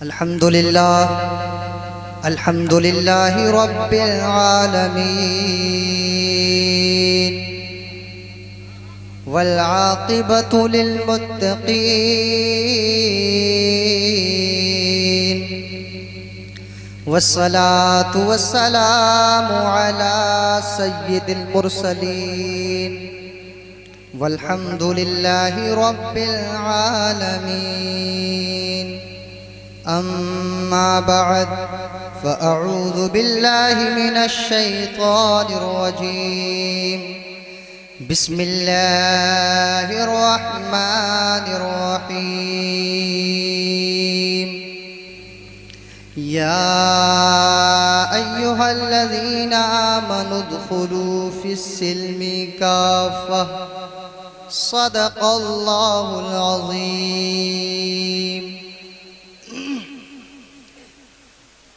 अल्हम्दुलिल्लाह अल्हम्दुलिल्लाहि रब्बिल आलमीन वल आक़िबतु लिल मुत्तक़ीन वस्सलातु वस्सलामु अला सय्यिदिल मुरसलीन वल्हम्दुलिल्लाहि रब्बिल आलमीन। अम्मा बअद फ़अऊज़ु बिल्लाहि मिनश शैतानिर रजीम। बिस्मिल्लाहिर रहमानिर रहीम। या अय्युहल्लज़ीना आमनु उद्खुलू फ़िस्सिल्मि काफ़्फ़ह सदक़ल्लाहुल अज़ीम।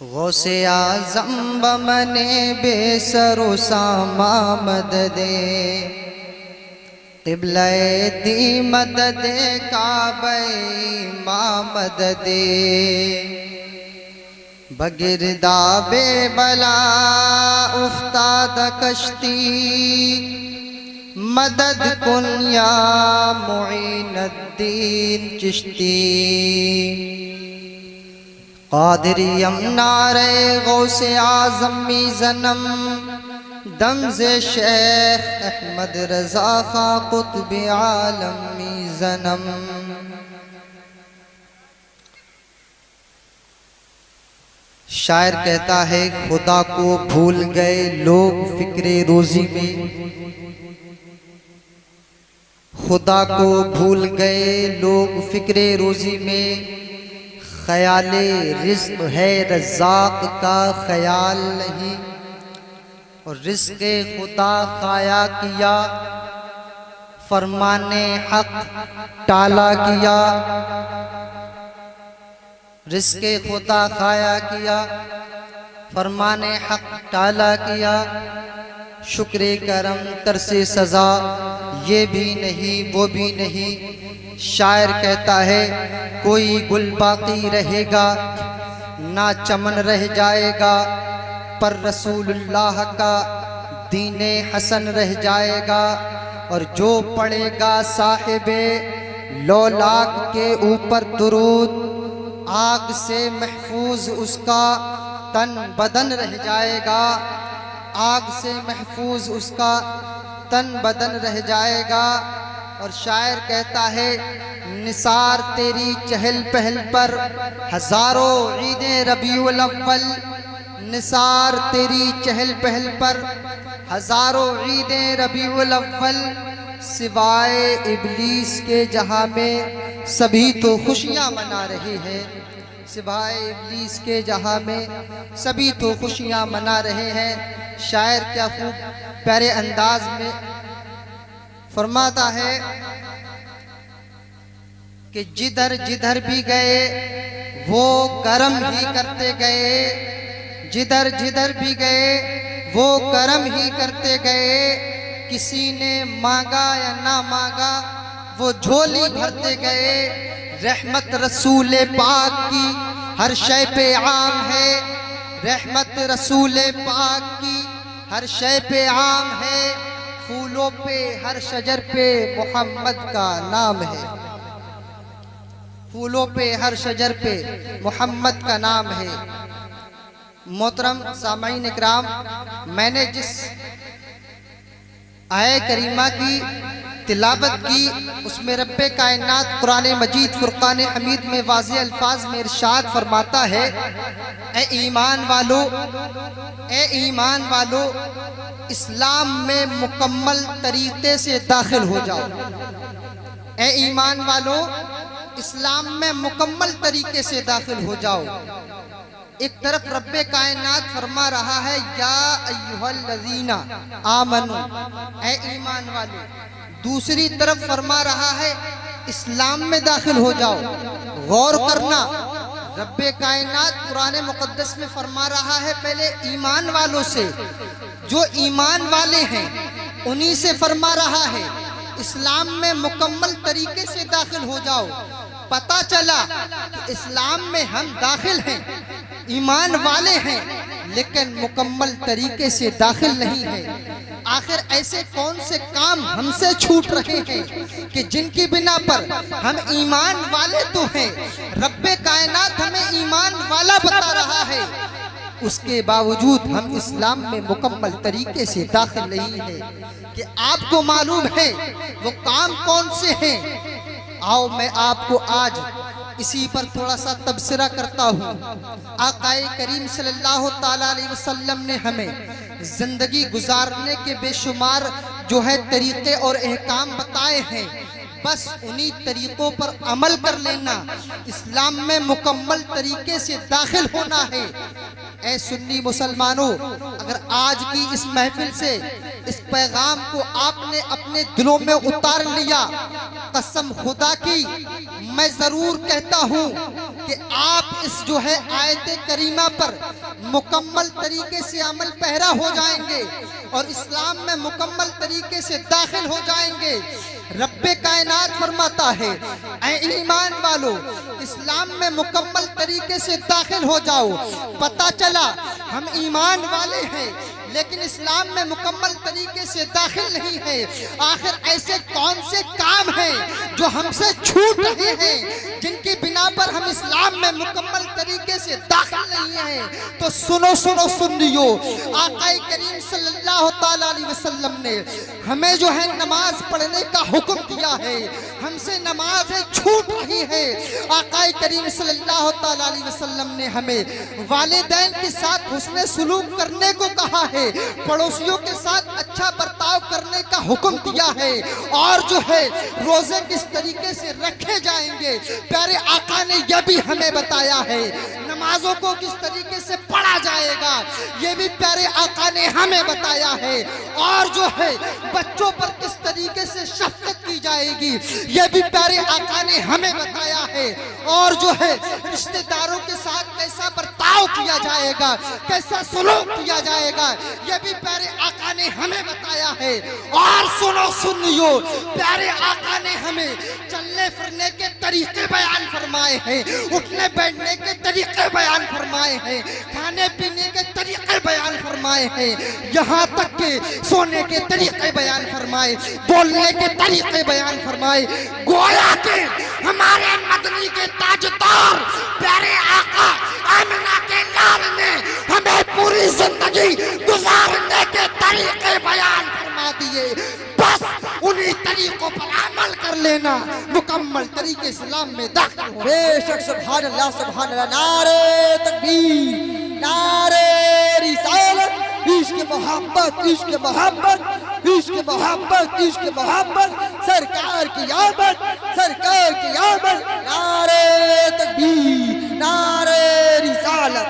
गौसे आज़म बमने बेसरो सामा मददे क़िबले दी मददे काबे मा मददे बगिरदाबे बला उफ्ताद कश्ती मदद कुन या मुईनुद्दीन चिश्ती। क़ादिरियम नारे गौसे आज़मी ज़नम दमज़े शेख अहमद रज़ा खां क़ुत्ब आलमी ज़नम। शायर कहता है खुदा को भूल गए लोग फिक्रे रोज़ी में, खुदा को भूल गए लोग फिक्रे रोज़ी में। ख़याले रिज़्क़ है रज़्ज़ाक़ का ख़याल नहीं, और रिज़्क़ खुदा खाया किया फरमाने हक़ टाला किया। रिज़्क़ खुदा खाया किया फरमाने हक़ टाला किया। शुक्र करम तरसे सज़ा ये भी नहीं वो भी नहीं। शायर कहता है कोई गुल बाकी रहेगा ना चमन रह जाएगा, पर रसूलुल्लाह का दीने हसन रह जाएगा। और जो पढ़ेगा साहिबे लौलाक के ऊपर दुरूद, आग से महफूज उसका तन बदन रह जाएगा। आग से महफूज उसका तन बदन रह जाएगा। और शायर कहता है निसार तेरी चहल पहल पर हजारों ईदे रबीउल अव्वल, निसार तेरी चहल पहल पर हजारों ईदे रबीउल अव्वल। सिवाय इब्लीस के जहां में सभी तो खुशियां मना रहे हैं, सिवाय इब्लीस के जहां में सभी तो खुशियां मना रहे हैं। शायर क्या खूब प्यारे अंदाज में फरमाता है कि जिधर जिधर भी गए वो करम ही करते गए, जिधर जिधर भी गए वो करम ही करते गए। किसी ने मांगा या ना मांगा वो झोली भरते गए। रहमत रसूल पाक की हर शय पे आम है, रहमत रसूल पाक की हर शय पे आम है। फूलों पे हर शजर पे मोहम्मद का नाम है, फूलों पे हर शजर पे मोहम्मद का नाम है। मोहतरम सामाईन इकराम, मैंने जिस आये करीमा की तिलावत की उसमें रब्बे कायनात कुरान मजीद फुरकान हमीद में वाज़े अल्फाज में इरशाद फरमाता है, ए ईमान वालो, ए ईमान वालो, इस्लाम में मुकम्मल तरीके से दाखिल हो जाओ। ए ईमान वालो, इस्लाम में मुकम्मल तरीके से दाखिल हो जाओ। एक तरफ रब्बे कायनात फरमा रहा है या अय्युहल्लज़ीना आमनु, ए ईमान वालो। दूसरी तरफ फरमा रहा है इस्लाम में दाखिल हो जाओ। गौर करना, रब्बे कायनात कुरान मुक़द्दस में फरमा रहा है पहले ईमान वालों से, जो ईमान वाले हैं उन्हीं से फरमा रहा है इस्लाम में मुकम्मल तरीके से दाखिल हो जाओ। पता चला कि इस्लाम में हम दाखिल हैं, ईमान वाले हैं, लेकिन मुकम्मल तरीके से दाखिल नहीं है। आखिर ऐसे कौन से काम हमसे छूट रहे हैं कि जिनकी बिना पर हम ईमान वाले तो हैं, रब्बे कायनात हमें ईमान वाला बता रहा है, उसके बावजूद हम इस्लाम में मुकम्मल तरीके से दाखिल नहीं है। कि आपको मालूम है वो काम कौन से हैं? आओ मैं आपको आज इसी पर थोड़ा सा तबसरा करता हूँ। आकाए करीम सल्लल्लाहु ताला अलैहि वसल्लम ने हमें जिंदगी गुजारने के बेशुमार जो है तरीके और अहकाम बताए हैं, बस उन्हीं तरीकों पर अमल कर लेना, इस्लाम में मुकम्मल तरीके से दाखिल होना है। ऐ सुन्नी मुसलमानों, अगर आज की इस महफिल से इस पैगाम को आपने अपने दिलों में उतार लिया, कसम खुदा की मैं जरूर कहता हूँ कि आप इस जो है आयत करीमा पर मुकम्मल तरीके से अमल पहरा हो जाएंगे और इस्लाम में मुकम्मल तरीके से दाखिल हो जाएंगे। रब्बे कायनात फरमाता है, ऐ ईमान वालों, इस्लाम में मुकम्मल तरीके से दाखिल हो जाओ। पता चला हम ईमान वाले हैं लेकिन इस्लाम में मुकम्मल तरीके से दाखिल नहीं है। आखिर ऐसे कौन से काम हैं जो हमसे छूट रहे हैं, जिनकी बिना पर हम इस्लाम में मुकम्मल तरीके से दाखिल नहीं है? तो सुनो सुनो सुनियो, आका करीम सल्लल्लाहु ताला अलैहि वसल्लम ने हमें जो है नमाज पढ़ने का हुक्म दिया है, हमसे नमाज़ें छूट रही है। आका करीम सल्लल्लाहु ताला अलैहि वसल्लम ने हमें वालिदैन के साथ हुस्न सुलूक करने को कहा है, पड़ोसियों के साथ अच्छा बर्ताव करने का हुक्म दिया है, और जो है रोजे किस तरीके से रखे जाएंगे प्यारे आका ने यह भी हमें बताया है। नमाजों को किस तरीके से पढ़ा जाएगा ये भी प्यारे आका ने हमें बताया है, और जो है बच्चों पर किस तरीके से शफकत की जाएगी ये भी प्यारे आका ने हमें बताया है, और जो है रिश्तेदारों के साथ कैसा बर्ताव किया जाएगा, कैसा सलूक किया जाएगा ये भी प्यारे आका ने हमें बताया है। और सुनो सुनियो, प्यारे आका ने हमें चलने फिरने के तरीके बयान फरमाए हैं, उठने बैठने के तरीके बयान फरमाए हैं, खाने पीने के तरीके बयान फरमाए हैं, यहाँ तक के सोने के तरीके बयान फरमाए, बोलने के तरीके बयान फरमाए। गोया के हमारे मदनी के ताजदार प्यारे आका आमिना के लाल ने हमें पूरी जिंदगी गुजारने के तरीके बयान फरमा दिए, बस उन्हीं तरीकों पर अमल कर लेना, मुकम्मल तरीके इस्लाम में दाखिल हो। बेशक सुभान अल्लाह सुभान अल्लाह। नारे तकबीर, नारे रिसालत, इश्क मोहब्बत, इश्क मोहब्बत, इश्क मोहब्बत, इश्क मोहब्बत, सरकार की आमद, सरकार की आमद। नारे तकबीर, नारे रिसालत।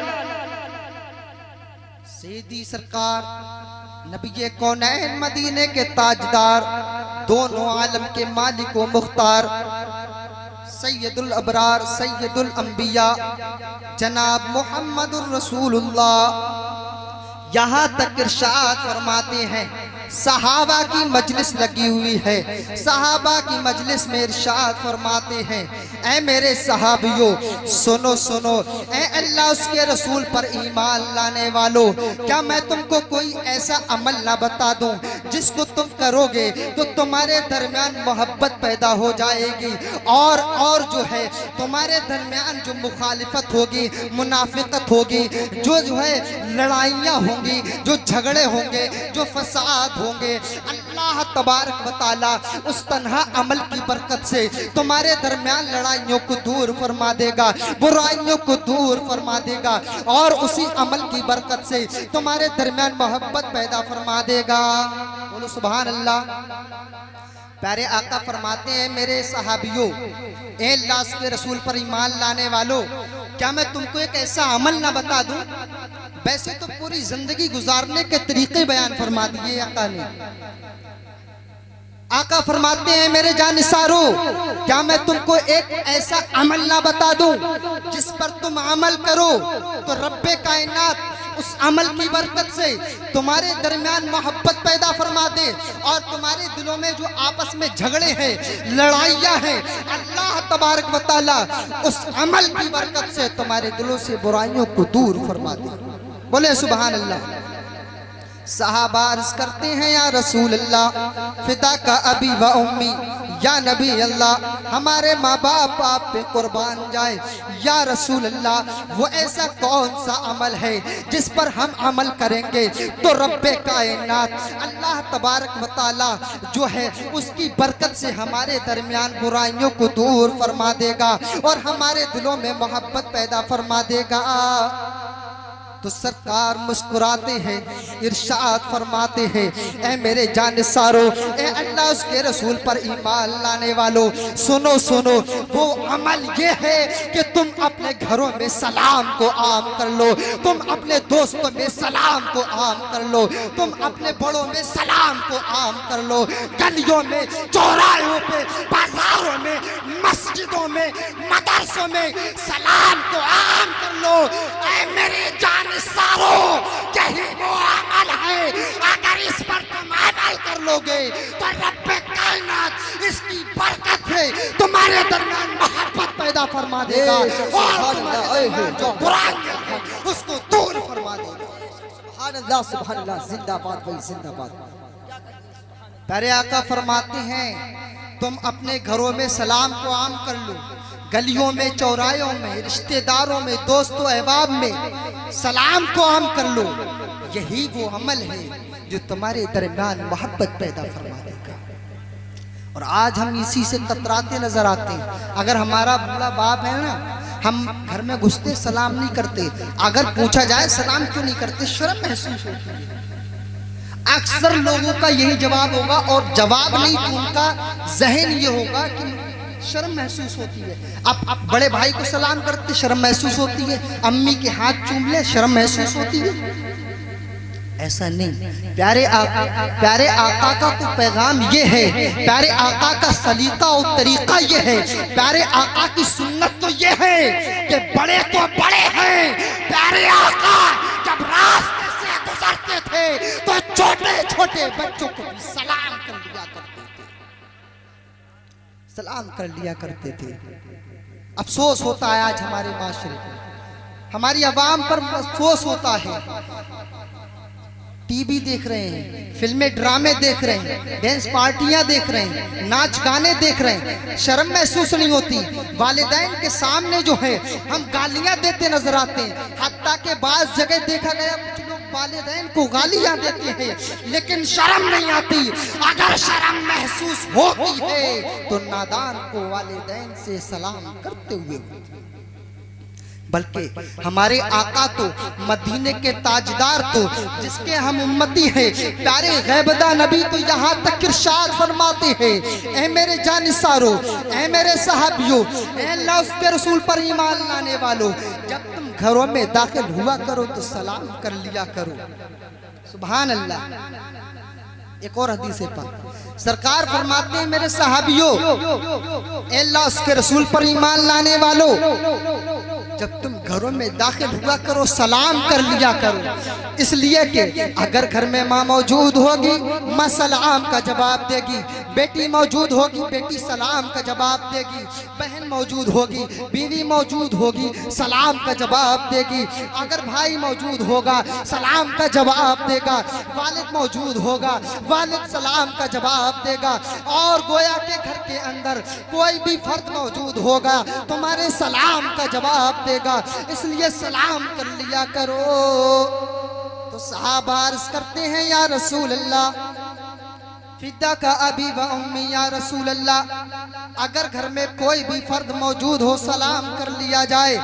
सीधी सरकार नबी कौनैन मदीने के ताजदार, दोनों आलम के मालिक व मुख्तार, सैयदुल अबरार सैयदुल अंबिया जनाब मुहम्मदुर रसूलुल्लाह यहाँ तक इरशाद फरमाते हैं, सहाबा की मजलिस लगी हुई है, सहाबा की मजलिस में इरशाद फरमाते हैं, ऐ मेरे सहाबियों सुनो सुनो, ऐ अल्लाह उसके रसूल पर ईमान लाने वालों, क्या मैं तुमको कोई ऐसा अमल ना बता दूं जिसको तुम करोगे तो तुम्हारे दरमियान मोहब्बत पैदा हो जाएगी, और जो है तुम्हारे दरमियान जो मुखालिफत होगी, मुनाफिकत होगी, जो है लड़ाइयाँ होंगी, जो झगड़े होंगे, जो फसाद होंगे, अल्लाह तबारक व तआला उस तन्हा अमल की बरकत से तुम्हारे दरमियान लड़ाइयों को दूर फरमा देगा, बुराइयों को दूर फरमा देगा, और उसी अमल की बरकत से तुम्हारे दरमियान मोहब्बत पैदा फरमा देगा। बोलो सुभान अल्लाह। प्यारे आका फरमाते हैं, मेरे सहाबियों, ए अल्लाह के रसूल पर ईमान लाने वालों, क्या मैं तुमको एक ऐसा अमल ना बता दूं? वैसे तो पूरी जिंदगी गुजारने के तरीके बयान फरमा दिए आका ने। आका फरमाते हैं, मेरे जानिसारो, क्या मैं तुमको एक ऐसा अमल ना बता दूं जिस पर तुम अमल करो तो रब्बे कायनात उस अमल की बरकत से तुम्हारे दरमियान मोहब्बत पैदा फरमा दे और तुम्हारे दिलों में जो आपस में झगड़े हैं, लड़ाइयाँ हैं, अल्लाह तबारक व तआला उस अमल की बरकत से तुम्हारे दिलों से बुराइयों को दूर फरमा दे। बोले सुभान अल्लाह। सहाबा अर्ज करते हैं, या रसूल अल्लाह फिदा का अबी व उम्मी, या नबी अल्लाह हमारे माँ बाप आप पे कुर्बान जाए। या रसूल अल्लाह वो ऐसा कौन सा अमल है जिस पर हम अमल करेंगे तो रब्बे कायनात अल्लाह तबारक व तआला जो है उसकी बरकत से हमारे दरमियान बुराइयों को दूर फरमा देगा और हमारे दिलों में मोहब्बत पैदा फरमा देगा। तो सरकार मुस्कुराते हैं, इरशाद फरमाते हैं, ए मेरे जानिसारो, ए अल्लाह उसके रसूल पर ईमान लाने वालों, सुनो सुनो, वो अमल ये है कि तुम अपने घरों में सलाम को आम कर लो, तुम अपने दोस्तों में सलाम को आम कर लो, तुम अपने बड़ों में सलाम को आम कर लो, गलियों में, चौराहों पे, बाजारों में, मस्जिदों में, मदरसों में सलाम को आम कर लो। ए मेरे सारो, यही वो अमल है, अगर इस पर तुम अमल कर लोगे तो रब्बे कायनात इसकी बरकत से तुम्हारे दरमियान मोहब्बत पैदा फरमा देगा और जो बुराइयां हैं उसको दूर फरमा देगा। सुभान अल्लाह, सुभान अल्लाह, जिंदाबाद भाई जिंदाबाद। प्यारे आका फरमाते हैं, तुम अपने घरों में सलाम को आम कर लो, गलियों में, चौराहों में, रिश्तेदारों में, दोस्तों अहबाब में सलाम को आम कर लो। यही वो अमल है जो तुम्हारे दरमियान मोहब्बत पैदा फरमा देगा। और आज हम इसी से कतराते नजर आते हैं। अगर हमारा बूढ़ा बाप है ना, हम घर में घुसते सलाम नहीं करते, अगर पूछा जाए सलाम क्यों नहीं करते, शर्म महसूस होती है। अक्सर लोगों का यही जवाब होगा, और जवाब नहीं तो उनका जहन ये होगा कि शर्म महसूस होती है। अब बड़े भाई को सलाम करते शर्म महसूस होती है, अम्मी के हाथ चूम ले शर्म महसूस होती है। ऐसा नहीं, प्यारे आका का तो पैगाम ये है, प्यारे आका का सलीका और तरीका ये है, प्यारे आका की सुन्नत तो ये है कि बड़े तो बड़े हैं। प्यारे आका जब रास्ते से गुजरते थे तो छोटे छोटे बच्चों को भी सलाम कर लिया करते थे, सलाम कर लिया करते थे। अफसोस होता है आज हमारे माशरे, हमारी अवाम पर अफसोस होता है। टीवी देख रहे हैं, फिल्में ड्रामे देख रहे हैं, डांस पार्टियां देख रहे हैं, नाच गाने देख रहे हैं, शर्म महसूस नहीं होती। वालिदैन के सामने जो है हम गालियां देते नजर आते हैं। हत्ता के बाद जगह देखा गया कुछ लोग वालिदैन को गालियां देते हैं लेकिन शर्म नहीं आती। अगर शर्म महसूस होती है तो नादान को वालिदैन से सलाम करते हुए, बल्कि हमारे आका तो मदीने के ताजदार तो जिसके हम उम्मती हैं, प्यारे गैबदा नबी तो यहाँ तक इरशाद फरमाते हैं, ऐ मेरे जानिसारो, ऐ मेरे सहाबियों, ऐ अल्लाह उसके रसूल पर ईमान लाने वालों, जब तुम घरों में दाखिल हुआ करो तो सलाम कर लिया करो। सुभान अल्लाह। एक और हदीस पर सरकार फरमाते हैं, मेरे सहाबियों, अल्लाह उसके रसूल पर ईमान लाने वालों, जब तुम घरों में दाखिल हुआ करो सलाम कर लिया करो। इसलिए कि अगर घर में माँ मौजूद होगी माँ सलाम का जवाब देगी, बेटी मौजूद होगी बेटी सलाम का जवाब देगी, बहन मौजूद होगी बीवी मौजूद होगी सलाम का जवाब देगी, अगर भाई मौजूद होगा सलाम का जवाब देगा, वालिद मौजूद होगा वालिद सलाम का जवाब देगा, और गोया के घर के अंदर कोई भी फर्द मौजूद होगा तुम्हारे सलाम का जवाब देगा। इसलिए सलाम कर लिया करो। तो सहाबा अर्ज करते हैं, या रसूल अल्लाह फिदा का अबी व उम्मी, या रसूल अल्लाह अगर घर में कोई भी फर्द मौजूद हो सलाम कर लिया जाए।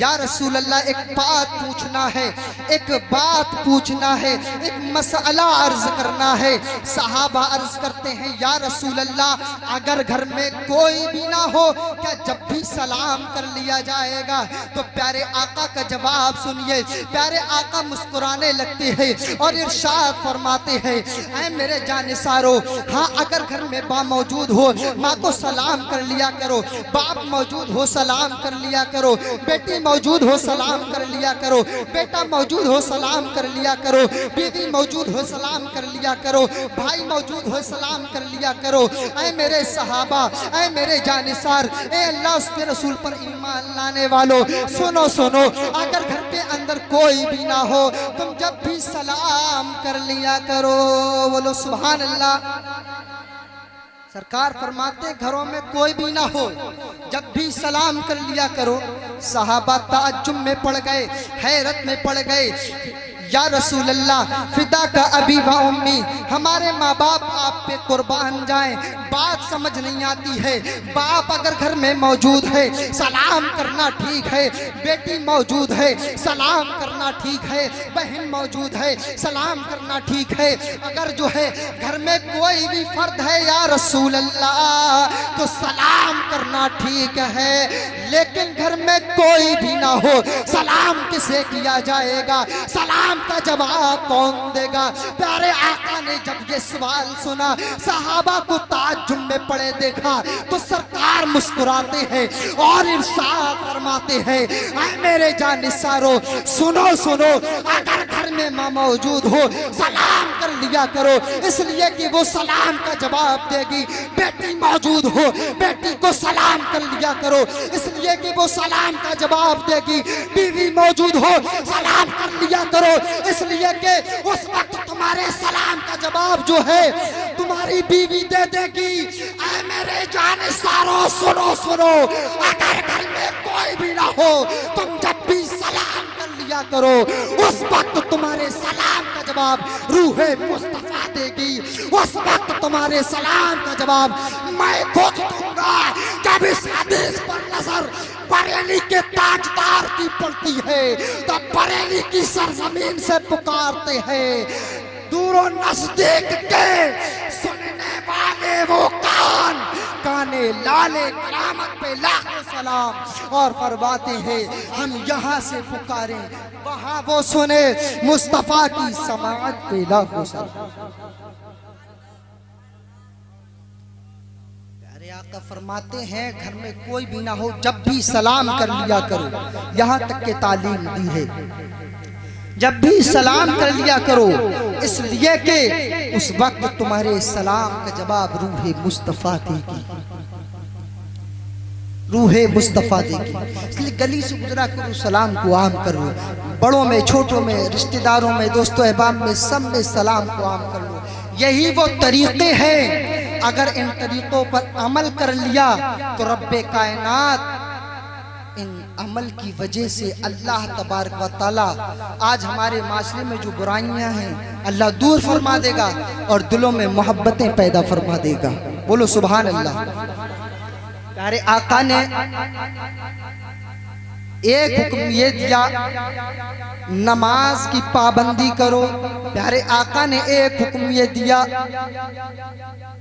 या रसूल अल्लाह एक बात पूछना है, एक बात पूछना है, एक मसला अर्ज करना है। सहाबा अर्ज करते हैं, या रसूल अल्लाह अगर घर में कोई भी ना हो क्या जब भी सलाम कर लिया जाएगा? तो प्यारे आका का जवाब सुनिए। प्यारे आका मुस्कुराने लगते हैं और इरशाद फरमाते हैं, ऐ मेरे जानिसारो, हाँ अगर घर में माँ मौजूद हो माँ को सलाम कर लिया करो, बाप मौजूद हो सलाम कर लिया करो, बेटी मौजूद हो सलाम कर लिया करो, बेटा मौजूद हो सलाम कर लिया करो, बीवी मौजूद हो सलाम कर लिया करो, भाई मौजूद हो सलाम कर लिया करो। ऐ मेरे सहाबा, ऐ मेरे जानिसार, ऐ अल्लाह उसके रसूल पर ईमान लाने वालों, सुनो सुनो, अगर घर के अंदर कोई भी ना हो तुम जब भी सलाम कर लिया करो। बोलो सुभान अल्लाह। सरकार फरमाते घरों में कोई भी ना हो जब भी सलाम कर लिया करो। सहाबा ताज्जुब में पड़ गए, हैरत में पड़ गए, या रसूल अल्लाह फिदा का अबी व उम्मी, हमारे माँ बाप आप पे कुर्बान जाएं। बात समझ नहीं आती है, बाप अगर घर में मौजूद है सलाम करना ठीक है, बेटी मौजूद है सलाम करना ठीक है, बहन मौजूद है सलाम करना ठीक है। अगर जो है घर में कोई भी फर्द है या रसूल अल्लाह तो सलाम करना ठीक है, लेकिन घर में कोई भी ना हो सलाम किसे किया जाएगा, सलाम का जवाब कौन देगा। प्यारे आका ने जब ये सवाल सुना, सहाबा को ताज्जुब में पड़े देखा तो सरकार मुस्कुराते हैं और इरशाद फरमाते हैं, ऐ मेरे जानिसारो सुनो सुनो, अगर घर में माँ मौजूद हो सलाम कर लिया करो, इसलिए कि वो सलाम का जवाब देगी। बेटी मौजूद हो बेटी को सलाम कर लिया करो, इसलिए कि वो सलाम का जवाब देगी। बीवी मौजूद हो सलाम कर लिया करो, इसलिए कि उस वक्त तुम्हारे सलाम का जवाब जो है तुम्हारी बीवी दे देगी। ऐ मेरे जानिसारो सुनो सुनो, अगर घर में कोई भी ना हो तुम जब भी सलाम कर लिया करो, उस वक्त तुम्हारे सलाम का जवाब रूहे मुस्तफा देगी। उस वक्त तुम्हारे सलाम का जवाब मैं खुद दूंगा। जब इस हदीस पर नजर बरेली के ताजदार की पड़ती है तब बरेली की सरजमीन से पुकारते हैं, दूरों नजदीक के सुनने वाले वो कान, काने लाले करामत पे लाखों सलाम, और फरमाते हैं हम यहाँ से पुकारें वहाँ वो सुने, मुस्तफा की समाअत पे लाखों सलाम। आका फरमाते हैं घर में कोई भी ना हो जब भी सलाम कर लिया करो, यहाँ तक के तालीम दी है जब भी सलाम कर लिया करो, इसलिए कि उस वक्त तुम्हारे सलाम का जवाब रूहे मुस्तफा देगी, रूहे मुस्तफा देगी। इसलिए गली से गुजरा करो सलाम को आम करो, बड़ों में छोटों में रिश्तेदारों में दोस्तों अहबाब में सब में सलाम को आम कर लो। यही वो तरीके हैं, अगर इन तरीकों पर अमल कर लिया तो रब्बे कायनात इन अमल की वजह से अल्लाह तबारक व तआला आज हमारे माशरे में जो बुराइयां हैं अल्लाह दूर फरमा देगा और दिलों में मोहब्बतें पैदा फरमा देगा। बोलो सुभान अल्लाह। प्यारे आका ने एक हुक्म ये दिया, नमाज की पाबंदी करो। प्यारे आका ने एक हुक्म ये दिया,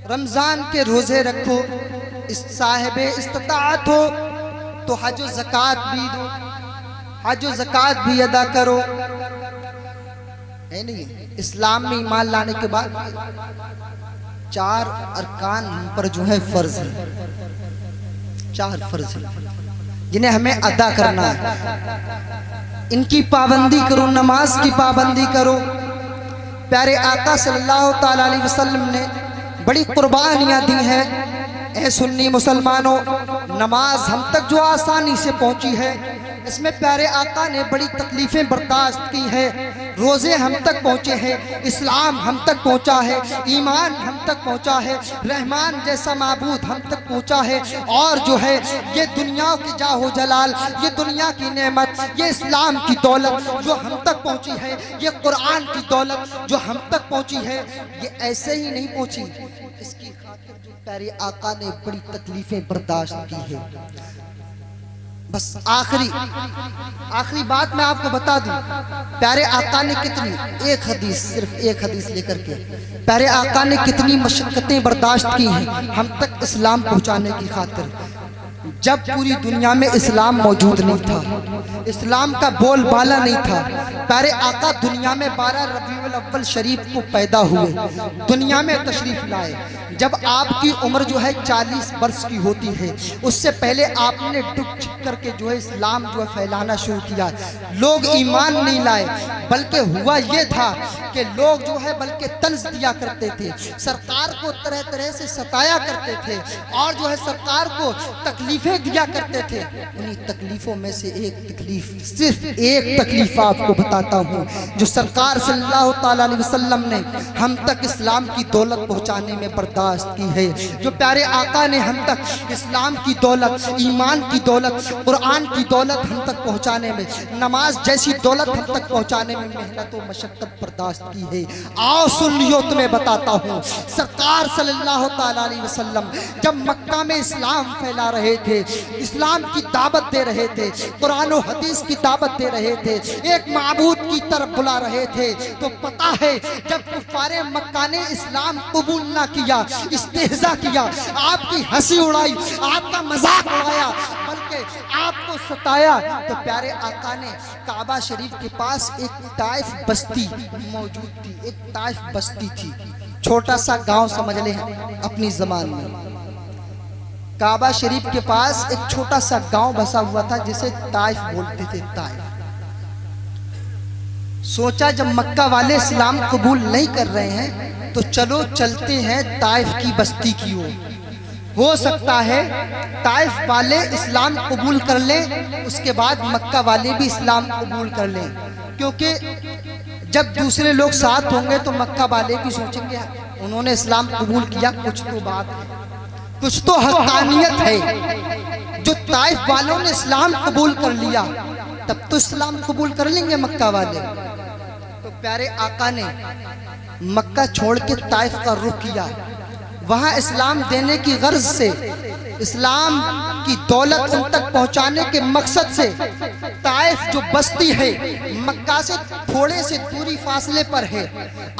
रमजान के रोजे रखो, इस साहिबे इस्तिताअत हो तो हज व ज़कात भी दो, हज व ज़कात भी अदा करो। है नहीं, इस्लाम में ईमान लाने के बाद 4 अरकान हम पर जो है फर्ज है, 4 फर्ज है जिन्हें हमें अदा करना है। इनकी पाबंदी करो, नमाज की पाबंदी करो। प्यारे आका सल्लल्लाहु ताला अलैहि वसल्लम ने बड़ी कुर्बानियाँ दी हैं। ऐ सुन्नी मुसलमानों, नमाज हम तक जो आसानी से पहुँची है इसमें प्यारे आका ने बड़ी तकलीफ़ें बर्दाश्त की है। रोज़े हम तक पहुँचे हैं, इस्लाम हम तक पहुँचा है, ईमान हम तक पहुँचा है, रहमान जैसा माबूद हम तक पहुँचा है, और जो है ये दुनिया की जाहो जलाल, ये दुनिया की नेमत, ये इस्लाम की दौलत जो हम तक पहुँची है, ये कुरान की दौलत जो हम तक पहुँची है, ये ऐसे ही नहीं पहुँची। इसकी खातिर जो प्यारे आका ने बड़ी तकलीफ़ें बर्दाश्त की है। बस आखिरी बात मैं आपको बता दूं, प्यारे आका ने कितनी, एक हदीस, सिर्फ एक हदीस लेकर के प्यारे आका ने कितनी मशक्क़तें बर्दाश्त की हैं हम तक इस्लाम पहुंचाने की खातिर। जब पूरी दुनिया में इस्लाम मौजूद नहीं था, इस्लाम का बोलबाला नहीं था, प्यारे आका दुनिया में 12 रबीउल अव्वल शरीफ को पैदा हुए, दुनिया में तशरीफ लाए। जब आपकी उम्र जो है 40 वर्ष की होती है, उससे पहले आपने डुब छिप करके जो है इस्लाम जो है फैलाना शुरू किया। लोग ईमान नहीं लाए, बल्कि हुआ ये था कि लोग जो है बल्कि तंज दिया करते थे, सरकार को तरह तरह से सताया करते थे और जो है सरकार को तकलीफें दिया करते थे। उन्हीं तकलीफों में से एक तकलीफ, सिर्फ एक तकलीफ आपको बताता हूँ, जो सरकार सल्लल्लाहु अलैहि वसल्लम ने हम तक इस्लाम की दौलत पहुँचाने में बर्दाश्त की है। जो प्यारे आका ने हम तक इस्लाम की दौलत, ईमान की दौलत, कुरान की दौलत हम तक पहुँचाने में, नमाज जैसी दौलत हम तक पहुँचाने में मेहनत और मशक्कत बर्दाश्त की है। आओ सुन लियो, तुम्हें बताता हूँ। सरकार सल्लल्लाहु अलैहि वसल्लम जब मक्का में इस्लाम फैला रहे थे, इस्लाम की दावत दे रहे थे, कुरान और हदीस की दावत दे रहे थे, एक माबूद की तरफ बुला रहे थे, तो पता है जब कुफारे मक्का ने इस्लाम कबूल ना किया, इस्तेहजा किया, आपकी हंसी उड़ाई, आपका मजाक उड़ाया, बल्कि आपको सताया, तो प्यारे आका ने काबा शरीफ के पास एक ताइफ बस्ती मौजूद थी, एक ताइफ बस्ती थी, छोटा सा गांव समझ ले अपनी जबान में। काबा शरीफ के पास एक छोटा सा गांव बसा हुआ था जिसे ताइफ बोलते थे। ताइफ सोचा जब मक्का वाले इस्लाम कबूल नहीं कर रहे हैं तो चलो चलते हैं ताइफ की बस्ती की ओर, हो सकता है ताइफ वाले इस्लाम कबूल कर लें, उसके बाद मक्का वाले भी इस्लाम कबूल कर लें, क्योंकि जब दूसरे लोग साथ होंगे तो मक्का वाले भी सोचेंगे उन्होंने इस्लाम कबूल किया, कुछ तो बात है, कुछ तो हक़ानियत है। जो ताइफ वालों ने इस्लाम कबूल कर लिया तब तो इस्लाम कबूल कर लेंगे मक्का वाले। तो प्यारे आका ने मक्का छोड़ के ताइफ का रुख किया, वहां इस्लाम देने की गर्ज से, इस्लाम की दौलत उन तक पहुंचाने के मकसद से ताइफ जो बस्ती है मक्का से थोड़े से दूरी फासले पर है,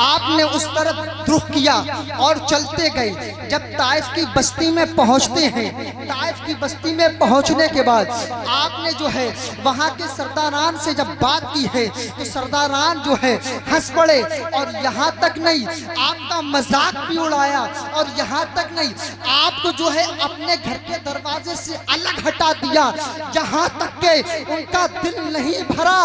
आपने उस तरफ रुख किया और चलते गए। जब ताइफ की बस्ती में पहुंचते हैं, ताइफ की बस्ती में पहुंचने के बाद आपने जो है वहां के सरदारान से जब बात की है तो सरदारान जो है हंस पड़े और यहाँ तक नहीं आपका मजाक भी उड़ाया, और यहाँ तक नहीं आपको जो है अपने घर के दरवाजे से अलग हटा दिया, यहाँ तक के उनका दिल नहीं भरा।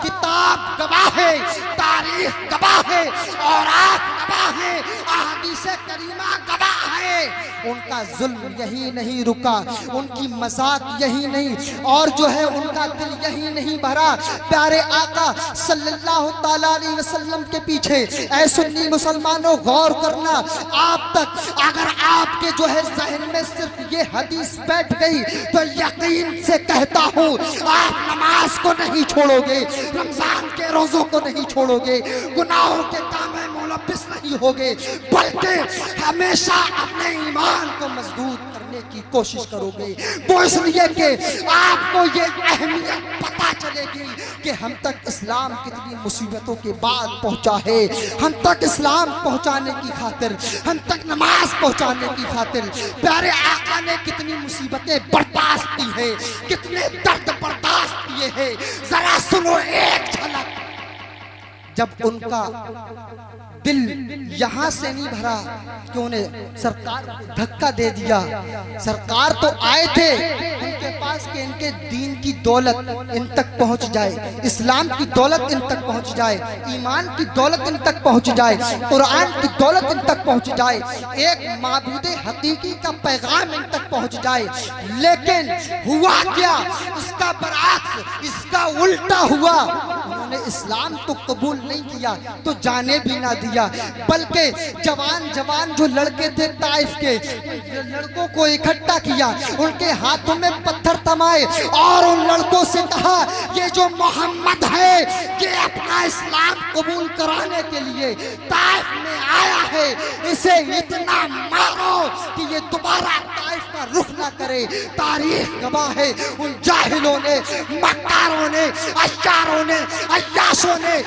किताब गवाह है, तारीख गवाह है, और आप गवाह है, अहादीस करीमा गवाह है, उनका जुल्म यही नहीं रुका, उनकी मजाक यही नहीं, और जो है उनका दिल यही नहीं भरा। प्यारे आका सल्लल्लाहु अलैहि वसल्लम के पीछे ऐ सुन्नी मुसलमानों गौर करना, आप तक अगर आपके जो है जहन में सिर्फ ये हदीस बैठ गई तो यकीन से कहता हूँ आप नमाज को नहीं छोड़ोगे, रमजान के रोजों को नहीं छोड़ोगे, गुनाहों के काम में मुलव्विस नहीं होगे, बल्कि हमेशा अपने ईमान को मजबूत करने की कोशिश करोगे। वो इसलिए कि आपको ये अहमियत पता चलेगी कि हम तक इस्लाम कितनी मुसीबतों के बाद पहुंचा है, हम तक इस्लाम पहुंचाने की खातिर, हम तक नमाज पहुंचाने की खातिर प्यारे आका ने कितनी मुसीबतें बर्दाश्त की है, कितने दर्द बर्दाश्त किए हैं। जरा सुनो एक झलक। जब उनका दिल यहाँ से नहीं भरा कि उन्हें सरकार धक्का दे दिया, सरकार तो आए थे उनके पास कि इनके दीन की दौलत इन तक पहुँच जाए, इस्लाम की दौलत इन तक पहुँच जाए, ईमान की दौलत इन तक पहुँच जाए, कुरान की दौलत इन तक पहुँच जाए, एक माबूद हकीकी का पैगाम इन तक पहुँच जाए। लेकिन हुआ क्या, इसका बरअक्स, इसका उल्टा हुआ। उन्होंने इस्लाम तो कबूल नहीं किया तो जाने भी ना दिया, बल्कि जवान जवान जो लड़के थे ताइफ के लड़कों को इकट्ठा किया, उनके हाथों में पत्थर थमाए और उन लड़कों से कहा ये जो मोहम्मद है ये अपना इस्लाम कबूल कराने के लिए ताइफ में आया है, इसे इतना मारो कि ये दोबारा ताइफ का रुख ना करे। तारीख गवाह है उन जाहिलों ने, मक्कारों ने, अय्यारों ने, अय्याश बदमाशों ने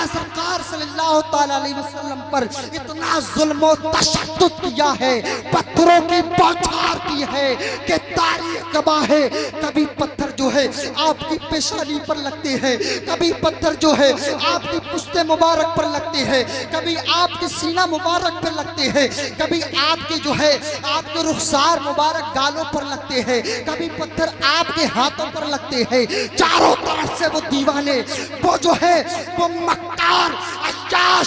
सरकार सल्लल्लाहु ताला अलैहि वसल्लम पर इतना जुल्म और तशद्दुद किया है, पत्थरों की बौछार की है कि तारीख गवाह है। कभी पत्थर जो है आपकी पेशानी पर लगते हैं, कभी पत्थर जो है आपकी पुश्ते मुबारक पर लगते हैं, कभी आपके सीना मुबारक पर लगते हैं, कभी आपके जो है आपके रुखसार मुबारक गालों पर लगते हैं, कभी पत्थर आपके हाथों पर लगते हैं। चारों तरफ से वो दीवाने, वो जो है वो मक्कार अय्यार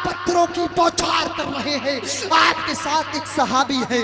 पत्थरों की बौछार कर रहे हैं। आपके साथ एक सहाबी है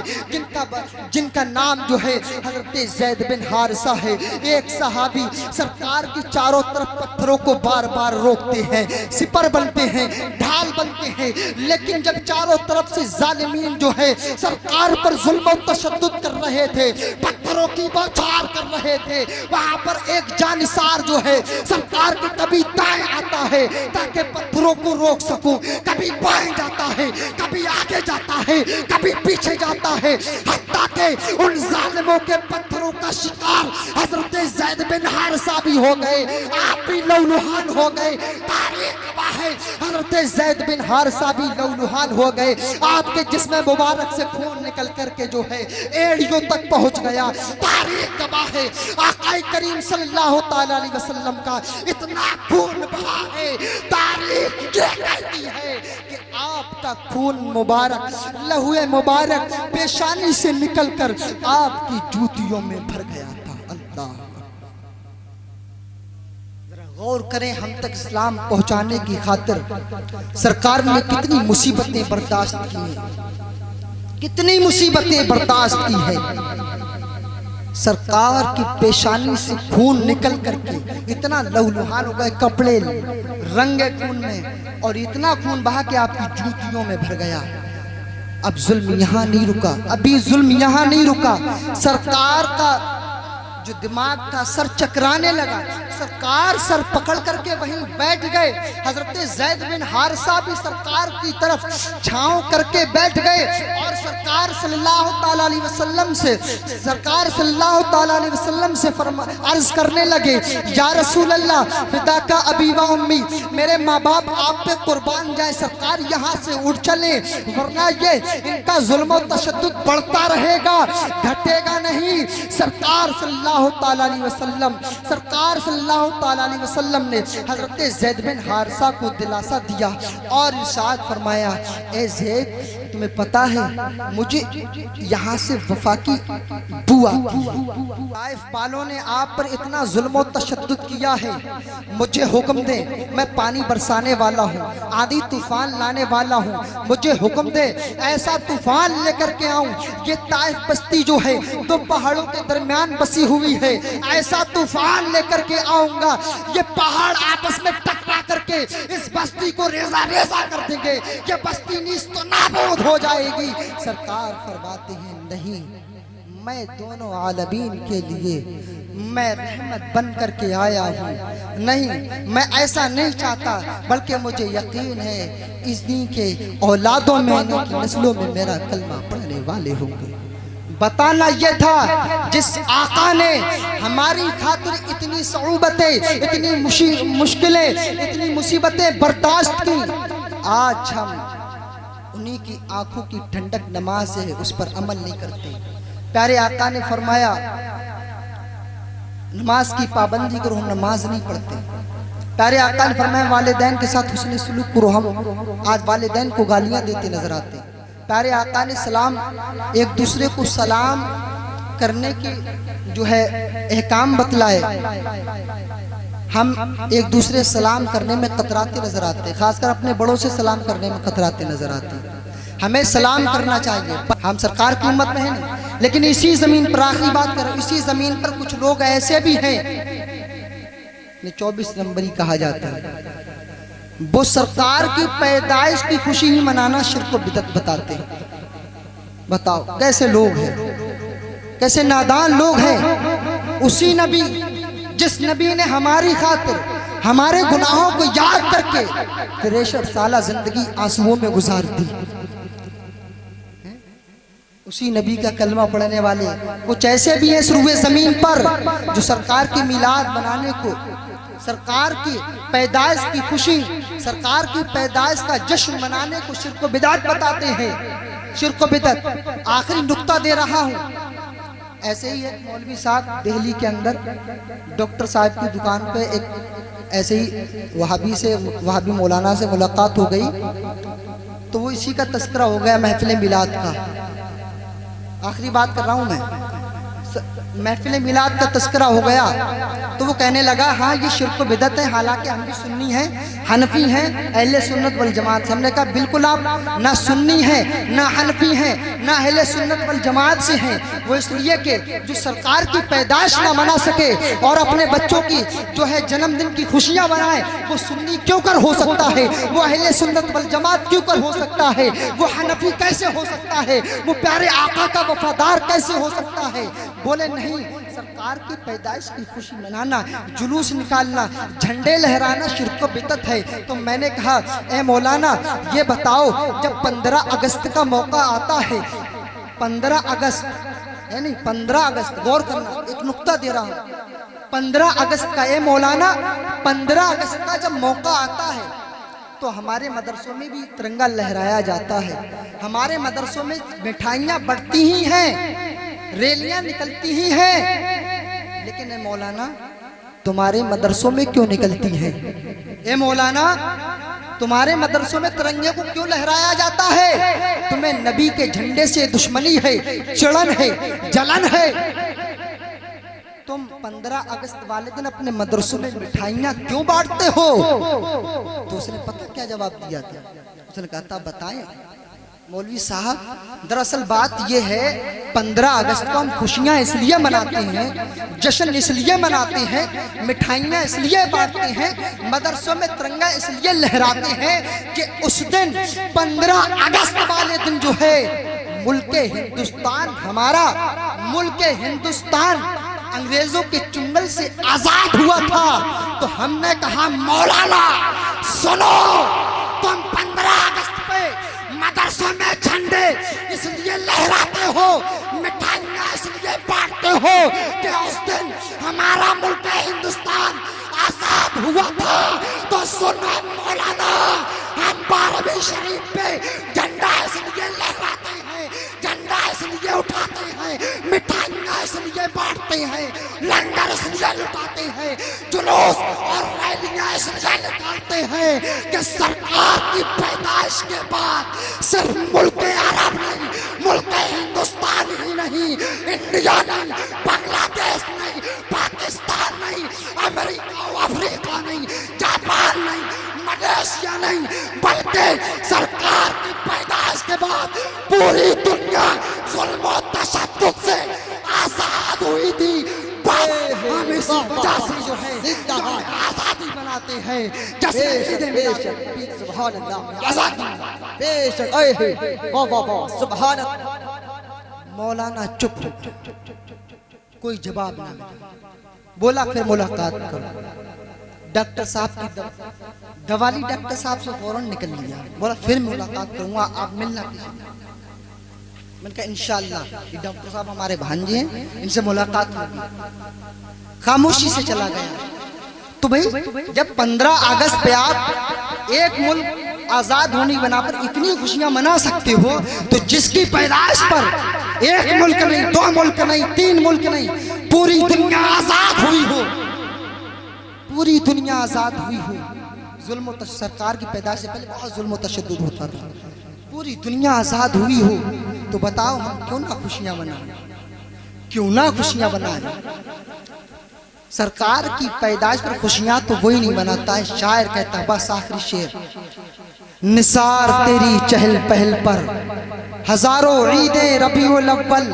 जिनका नाम जो है हजरत ज़ैद बिन हारिसा है। एक सहाबी सरकार की चारों तरफ पत्थरों को बार बार रोकते हैं, सिपर बनते हैं, ढाल बनते हैं, लेकिन जब चारों तरफ से जालिमीन जो है सरकार पर जुल्म और तशद्दुद कर रहे थे, पत्थरों की बौछार कर रहे थे, वहां पर एक जानिसार जो है सरकार के कभी दाएं आता है ताकि पत्थरों को रोक सकूं, कभी बाएं जाता है, कभी आगे जाता है, कभी पीछे जाता है, हत्ता के उन जालिमों के पत्थरों का शिकार हजरत ज़ैद बिन हारिसा भी हो गए, आप भी लहूलुहान हो गए। तारीख गवाह है हजरत ज़ैद बिन हारिसा भी लहूलुहान हो गए। आपके जिस्म मुबारक से खून निकल करके जो है एड़ियों तक पहुंच गया। तारीख गवाह है आक़ाए करीम सल्लल्लाहु ताला अलैहि वसल्लम का इतना खून बहा है। तारीख ये कहती है कि आपका खून मुबारक, लहूए मुबारक पेशानी से निकलकर आपकी जूतियों में भर गया था। अल्लाह, जरा गौर करें, हम तक इस्लाम पहुंचाने की खातिर सरकार ने कितनी मुसीबतें बर्दाश्त की हैं, कितनी मुसीबतें बर्दाश्त की है। सरकार की पेशानी से खून निकल करके इतना लहूलुहान हो गए, कपड़े रंगे खून में, और इतना खून बहा कि आपकी जूतियों में भर गया। अब जुल्म यहाँ नहीं रुका, अभी जुल्म यहाँ नहीं रुका। सरकार का जो दिमाग था सर चकराने लगा, सरकार सर पकड़ करके वहीं बैठ गए। हजरत ज़ैद बिन हारिसा भी सरकार की तरफ छांव करके बैठ गए और सरकार सल्लल्लाहु ताला अलैहि वसल्लम से अर्ज करने लगे, या रसूल अल्लाह, फिदा का अबी व उम्मी, मेरे माँ बाप आप पे कुर्बान जाए, सरकार यहाँ से उठ चले, वरना ये इनका जुल्म और तशद्दुद बढ़ता रहेगा, घटेगा नहीं। सरकार सल्लल्लाहु ताला अलैहि वसल्लम ने हजरत ज़ैद बिन हारिसा को दिलासा दिया और इरशाद फरमाया, ए ज़ैद, तुम्हें पता है मुझे यहाँ से वफा की बू आती है। ताइफ वालों ने आप पर इतना जुल्म और तशद्दुद किया है, मुझे हुक्म दे, मैं पानी बरसाने वाला हूँ, आंधी तूफान लाने वाला हूँ, मुझे हुक्म दे, ऐसा तूफान लेकर के आऊँ। ये ताइफ बस्ती जो है दो पहाड़ों के दरमियान बसी हुई है, ऐसा तूफान लेकर के आऊंगा, ये पहाड़ आपस में टकरा करके इस बस्ती को रेजा रेजा कर देंगे, ये बस्ती नीस्त नाबूद हो जाएगी। सरकार फरमाते हैं, नहीं, मैं दोनों आलमीन के लिए मैं रहमत बन करके आया हूँ, नहीं, मैं ऐसा नहीं चाहता, बल्कि मुझे यकीन है इन्हीं के औलादों में, इनकी नस्लों में मेरा कलमा पढ़ने वाले होंगे। बताना यह था, जिस आका ने हमारी खातिर इतनी सऊबतें, इतनी मुश्किलें, इतनी मुसीबतें बर्दाश्त की, आज हम उन्हीं की आंखों की ठंडक नमाज है उस पर अमल नहीं करते। प्यारे आका ने फरमाया, नमाज की पाबंदी करो, हम नमाज नहीं पढ़ते। प्यारे आका ने फरमाया, वालिदैन के साथ हुस्न सलूक करो, हम आज वालिदैन को गालियां देते नजर आते। प्यारे आका ने सलाम, एक दूसरे को सलाम करने की जो है अहकाम बतलाए, हम एक दूसरे सलाम करने में कतराते नजर आते, खासकर अपने बड़ों से सलाम करने में कतराते नजर आते। हमें सलाम करना चाहिए, हम सरकार की उम्मत में हैं, लेकिन इसी जमीन पर आखिरी बात करें, इसी जमीन पर कुछ लोग ऐसे भी हैं, 24 नंबरी कहा जाता है, वो सरकार की पैदाइश की खुशी ही मनाना शिर्क व बिदअत बताते हैं। बताओ कैसे लोग हैं, कैसे नादान लोग हैं। उसी नबी, जिस नबी ने हमारी खातिर हमारे गुनाहों को याद करके 63 साल जिंदगी आंसुओं में गुजार दी, उसी नबी का कलमा पढ़ने वाले कुछ ऐसे भी हैं सुरुए ज़मीन पर जो सरकार की मिलाद बनाने को, सरकार की पैदाइश की खुशी, सरकार की पैदाइश का जश्न मनाने को शिर्क व बिदअत बताते हैं। शिर्क व बिदअत। आखिरी नुक्ता दे रहा हूँ। ऐसे ही एक मौलवी साहब दिल्ली के अंदर डॉक्टर साहब की दुकान पे एक ऐसे ही वहाबी मौलाना से मुलाकात हो गई, तो वो इसी का तस्करा हो गया महफिल मिलाद का। आखिरी बात कर रहा हूँ मैं, महफिल मिलाद का तस्करा हो गया तो वो कहने लगा हाँ ये शिर्क व बिदअत है, हालांकि हम भी सुन्नी हैं, हनफी हैं, अहले सुन्नत वल जमात से। हमने कहा बिल्कुल आप ना सुन्नी हैं, ना हनफी हैं, ना अहले सुन्नत वल जमात से हैं। वो इसलिए कि जो सरकार की पैदाइश ना मना सके और अपने बच्चों की जो है जन्मदिन की खुशियाँ मनाए, वो सुन्नी क्यों कर हो सकता है, वो अहले सुन्नत वल जमात क्यों कर हो सकता है, वो हनफी कैसे हो सकता है, वो प्यारे आका का वफादार कैसे हो सकता है। बोले नहीं, सरकार की पैदाइश की खुशी मनाना, जुलूस निकालना, झंडे लहराना शिर्क व बिदअत है। तो मैंने कहा ए मौलाना ये बताओ, जब 15 अगस्त का मौका आता है, 15 अगस्त है नहीं 15 अगस्त, गौर करना एक नुक्ता दे रहा हूँ, 15 अगस्त का ए मौलाना 15 अगस्त का जब मौका आता है तो हमारे मदरसों में भी तिरंगा लहराया जाता है, हमारे मदरसों में मिठाइयाँ बढ़ती ही हैं, रैलियां निकलती ही हैं, लेकिन ए मौलाना तुम्हारे मदरसों में क्यों निकलती हैं? ए मौलाना तुम्हारे मदरसों में तिरंगे को क्यों लहराया जाता है? तुम्हें नबी के झंडे से दुश्मनी है, चिड़न है, जलन है। तुम 15 अगस्त वाले दिन अपने मदरसों में मिठाइयाँ क्यों बांटते हो? तो उसने पता क्या जवाब दिया था? उसने कहा था बताएं मौलवी साहब, दरअसल बात यह है 15 अगस्त को हम खुशियाँ इसलिए मनाते हैं, जश्न इसलिए मनाते हैं, मिठाइयाँ इसलिए बांटते हैं, मदरसों में तिरंगा इसलिए लहराते हैं कि उस दिन 15 अगस्त वाले दिन जो है मुल्के हिंदुस्तान, हमारा मुल्के हिंदुस्तान अंग्रेजों के चुंगल से आजाद हुआ था। तो हमने कहा मौलाना सुनो, तुम 15 अगस्त पे मदरसों में झंडे इसलिए लहराते हो, मिठाइयाँ इसलिए बांटते हो कि उस दिन हमारा मुल्क हिंदुस्तान आजाद हुआ था। तो सुनो मौलाना, हम 12वीं शरीफ पे झंडा इसलिए लहराते हैं, झंडा इसलिए उठाते हैं, मिठाइयाँ इसलिए बांटते हैं, लंगर इसलिए लुटाते हैं, जुलूस और रैलियाँ इसलिए निकालते हैं कि सरकार की पैदाइश के बाद सिर्फ मुल्क अरब नहीं, मुल्क हिंदुस्तान ही नहीं, इंडिया नहीं, बांग्लादेश नहीं, पाकिस्तान नहीं, अमेरिका अफ्रीका नहीं, जापान नहीं, मलेशिया नहीं, बल्कि सरकार की पैदाइश के बाद पूरी दुनिया जुल्म और तशद्दुद से आजाद हुई थी। बस हम इस वजह से जो है आजादी मनाते हैं, सुभान अल्लाह, आजादी बेशक, वाह वाह वाह, सुभान अल्लाह। मौलाना चुप, कोई जवाब ना बोला। फिर मुलाकात करो। डॉक्टर साहब की दवाली डॉक्टर साहब से फौरन निकल लिया, बोला फिर मुलाकात करूंगा, आप मिलना किसी। मैंने कहा इंशाअल्लाह, ये डॉक्टर साहब हमारे भांजे हैं, इनसे मुलाकात होगी। खामोशी से चला गया। तो भाई जब 15 अगस्त पे आप एक मुल्क आजाद होने बना पर इतनी खुशियां मना सकते हो, तो जिसकी पैदाइश पर एक मुल्क नहीं, 2 मुल्क नहीं, 3 मुल्क नहीं, पूरी दुनिया आजाद हुई हो, पूरी दुनिया आजाद हुई हो। जुल्म सरकार की पैदाइश से पहले बहुत जुल्म तशद्दुद होता था, पूरी दुनिया आजाद हुई हो, तो बताओ हम क्यों ना खुशियां मनाएं, क्यों ना खुशियां मनाएं। सरकार की पैदाइश पर खुशियां तो वही नहीं मनाता है। शायर कहता है, बस आखिरी शेर, निसार तेरी चहल पहल पर हजारों ईदें रबीउल अव्वल,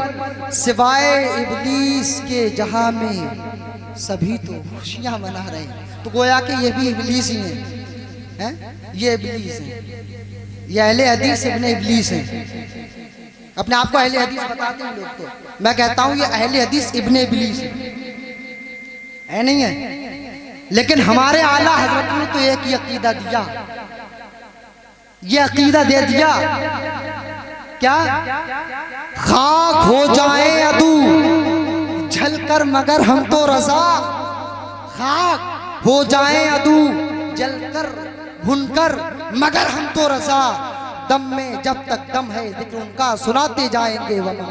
सिवाय इब्लीस के जहां में सभी तो खुशियां मना रहे हैं। तो गोया कि ये भी इब्लीस ही हैं, ये इब्लीस हैं, ये अहले हदीस इब्ने इब्लीस हैं। अपने आप को अहले हदीस बताते हैं लोग, तो मैं कहता हूं ये अहले हदीस इब्ने इब्लीस है नहीं है। लेकिन हमारे आला हजरत ने तो एक ही अकीदा दिया, ये अकीदा दे दिया क्या? खाक हो जाए अदू जलकर मगर हम तो रजा, खाक हो जाए अदू जलकर भुनकर मगर हम तो रजा, दम में जब तक दम है जिक्र उनका सुनाते जाएंगे वमा